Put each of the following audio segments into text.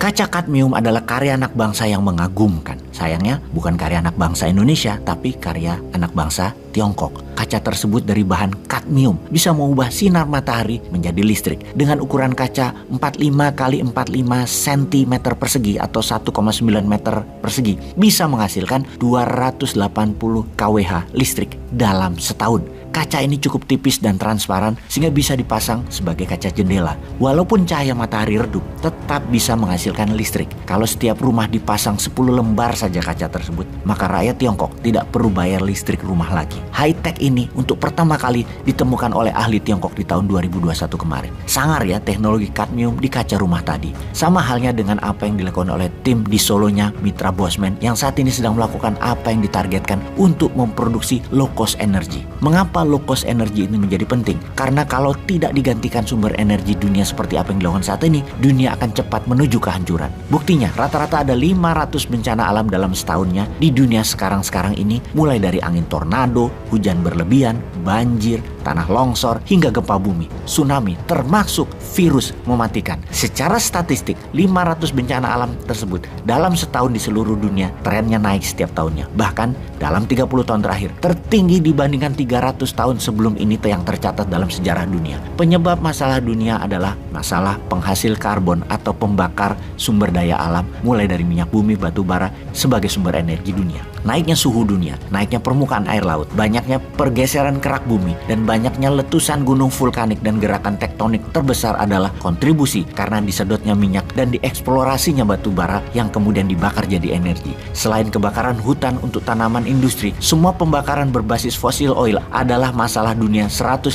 Kaca kadmium adalah karya anak bangsa yang mengagumkan. Sayangnya bukan karya anak bangsa Indonesia, tapi karya anak bangsa Tiongkok. Kaca tersebut dari bahan kadmium bisa mengubah sinar matahari menjadi listrik. Dengan ukuran kaca 45 x 45 cm persegi atau 1,9 meter persegi, bisa menghasilkan 280 kWh listrik dalam setahun. Kaca ini cukup tipis dan transparan sehingga bisa dipasang sebagai kaca jendela. Walaupun cahaya matahari redup, tetap bisa menghasilkan listrik. Kalau setiap rumah dipasang 10 lembar saja kaca tersebut, maka rakyat Tiongkok tidak perlu bayar listrik rumah lagi. High-tech ini untuk pertama kali ditemukan oleh ahli Tiongkok di tahun 2021 kemarin. Sangar ya teknologi kadmium di kaca rumah tadi. Sama halnya dengan apa yang dilakukan oleh tim di Solonya Mitra Bosman yang saat ini sedang melakukan apa yang ditargetkan untuk memproduksi low cost energy. Mengapa low cost energy ini menjadi penting? Karena kalau tidak digantikan sumber energi dunia seperti apa yang dilakukan saat ini, dunia akan cepat menuju kehancuran. Buktinya, rata-rata ada 500 bencana alam dalam setahunnya di dunia sekarang ini, mulai dari angin tornado, hujan berlebihan, banjir, tanah longsor, hingga gempa bumi, tsunami, termasuk virus mematikan. Secara statistik, 500 bencana alam tersebut dalam setahun di seluruh dunia trennya naik setiap tahunnya. Bahkan dalam 30 tahun terakhir, tertinggi dibandingkan 300 tahun sebelum ini yang tercatat dalam sejarah dunia. Penyebab masalah dunia adalah masalah penghasil karbon atau pembakar sumber daya alam, mulai dari minyak bumi, batu bara sebagai sumber energi dunia. Naiknya suhu dunia, naiknya permukaan air laut, banyaknya pergeseran kerak bumi, dan banyaknya letusan gunung vulkanik dan gerakan tektonik terbesar adalah kontribusi karena disedotnya minyak dan dieksplorasinya batu bara yang kemudian dibakar jadi energi. Selain kebakaran hutan untuk tanaman industri, semua pembakaran berbasis fosil oil adalah masalah dunia 150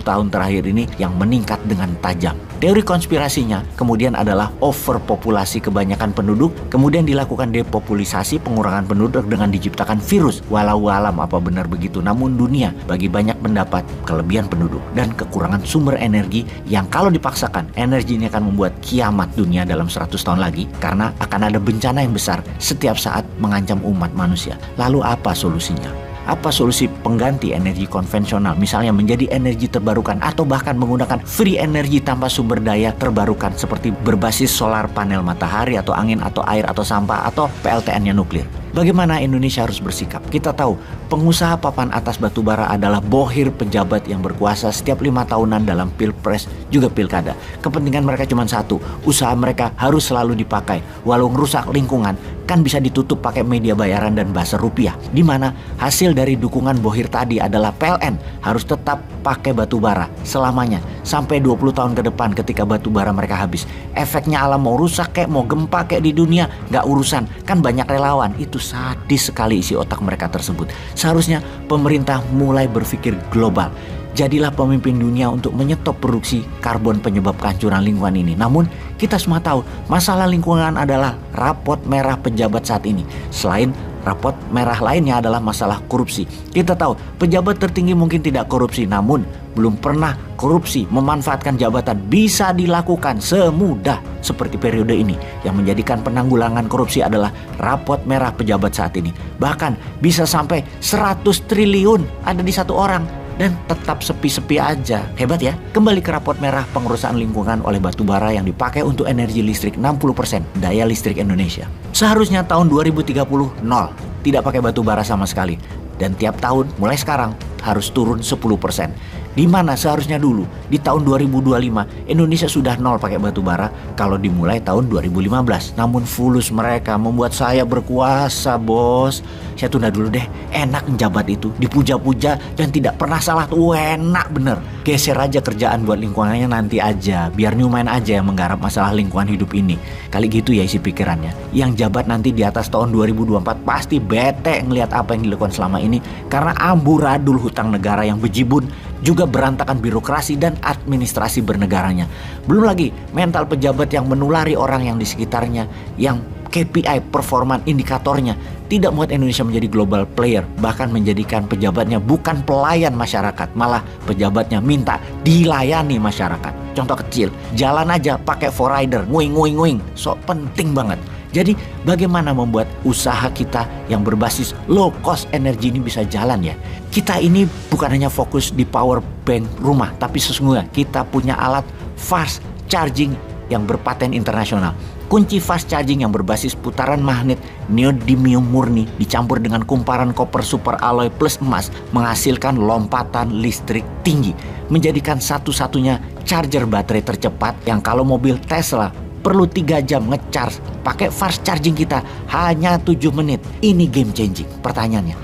tahun terakhir ini yang meningkat dengan tajam. Teori konspirasinya kemudian adalah overpopulasi kebanyakan penduduk, kemudian dilakukan depopulisasi pengurangan penduduk dengan diciptakan virus. Walau alam apa benar begitu, namun dunia bagi banyak pendapat kelebihan penduduk dan kekurangan sumber energi yang kalau dipaksakan energi ini akan membuat kiamat dunia dalam 100 tahun lagi karena akan ada bencana yang besar setiap saat mengancam umat manusia. Lalu apa solusinya? Apa solusi pengganti energi konvensional, misalnya menjadi energi terbarukan atau bahkan menggunakan free energi tanpa sumber daya terbarukan seperti berbasis solar panel matahari atau angin atau air atau sampah atau PLTN-nya nuklir? Bagaimana Indonesia harus bersikap? Kita tahu pengusaha papan atas batubara adalah bohir pejabat yang berkuasa setiap 5 tahunan dalam pilpres juga pilkada. Kepentingan mereka cuma satu, usaha mereka harus selalu dipakai. Walau ngerusak lingkungan, kan bisa ditutup pakai media bayaran dan bahasa rupiah. Di mana hasil dari dukungan bohir tadi adalah PLN harus tetap pakai batubara selamanya sampai 20 tahun ke depan ketika batubara mereka habis. Efeknya alam mau rusak kayak mau gempa kayak di dunia, nggak urusan. Kan banyak relawan. Itu sadis sekali isi otak mereka tersebut. Seharusnya pemerintah mulai berpikir global. Jadilah pemimpin dunia untuk menyetop produksi karbon penyebab kehancuran lingkungan ini. Namun kita semua tahu masalah lingkungan adalah rapot merah pejabat saat ini. Selain rapot merah lainnya adalah masalah korupsi. Kita tahu pejabat tertinggi mungkin tidak korupsi, namun belum pernah korupsi memanfaatkan jabatan bisa dilakukan semudah seperti periode ini. Yang menjadikan penanggulangan korupsi adalah rapot merah pejabat saat ini. Bahkan bisa sampai 100 triliun ada di satu orang. Dan tetap sepi-sepi aja. Hebat ya. Kembali ke rapot merah pengurusan lingkungan oleh batubara yang dipakai untuk energi listrik 60% daya listrik Indonesia. Seharusnya tahun 2030 nol. Tidak pakai batubara sama sekali. Dan tiap tahun mulai sekarang harus turun 10%. Di mana seharusnya dulu di tahun 2025 Indonesia sudah nol pakai batu bara kalau dimulai tahun 2015. Namun fulus mereka membuat saya berkuasa, bos. Saya tunda dulu deh. Enak menjabat itu, dipuja-puja dan tidak pernah salah tuh, enak bener. Geser aja kerjaan buat lingkungannya nanti aja. Biar Newman aja yang menggarap masalah lingkungan hidup ini. Kali gitu ya isi pikirannya. Yang jabat nanti di atas tahun 2024 pasti bete ngelihat apa yang dilakukan selama ini karena amburadul hutang negara yang bejibun, juga berantakan birokrasi dan administrasi bernegaranya. Belum lagi mental pejabat yang menulari orang yang di sekitarnya, yang KPI performan indikatornya tidak membuat Indonesia menjadi global player, bahkan menjadikan pejabatnya bukan pelayan masyarakat, malah pejabatnya minta dilayani masyarakat. Contoh kecil, jalan aja pakai forrider, nguing, so penting banget. Jadi bagaimana membuat usaha kita yang berbasis low cost energi ini bisa jalan ya? Kita ini bukan hanya fokus di power bank rumah, tapi sesungguhnya kita punya alat fast charging yang berpaten internasional. Kunci fast charging yang berbasis putaran magnet neodymium murni dicampur dengan kumparan koper super alloy plus emas menghasilkan lompatan listrik tinggi, menjadikan satu-satunya charger baterai tercepat yang kalau mobil Tesla perlu 3 jam nge-charge. Pakai fast charging kita hanya 7 menit. Ini game changing. Pertanyaannya,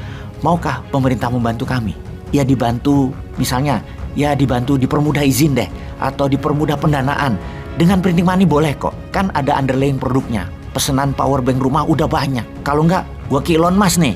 maukah pemerintah membantu kami? Ya dibantu, misalnya ya dibantu dipermudah izin deh, atau dipermudah pendanaan. Dengan printing money boleh kok, kan ada underlying produknya. Pesanan power bank rumah udah banyak. Kalau enggak, gua ke Elon Musk nih.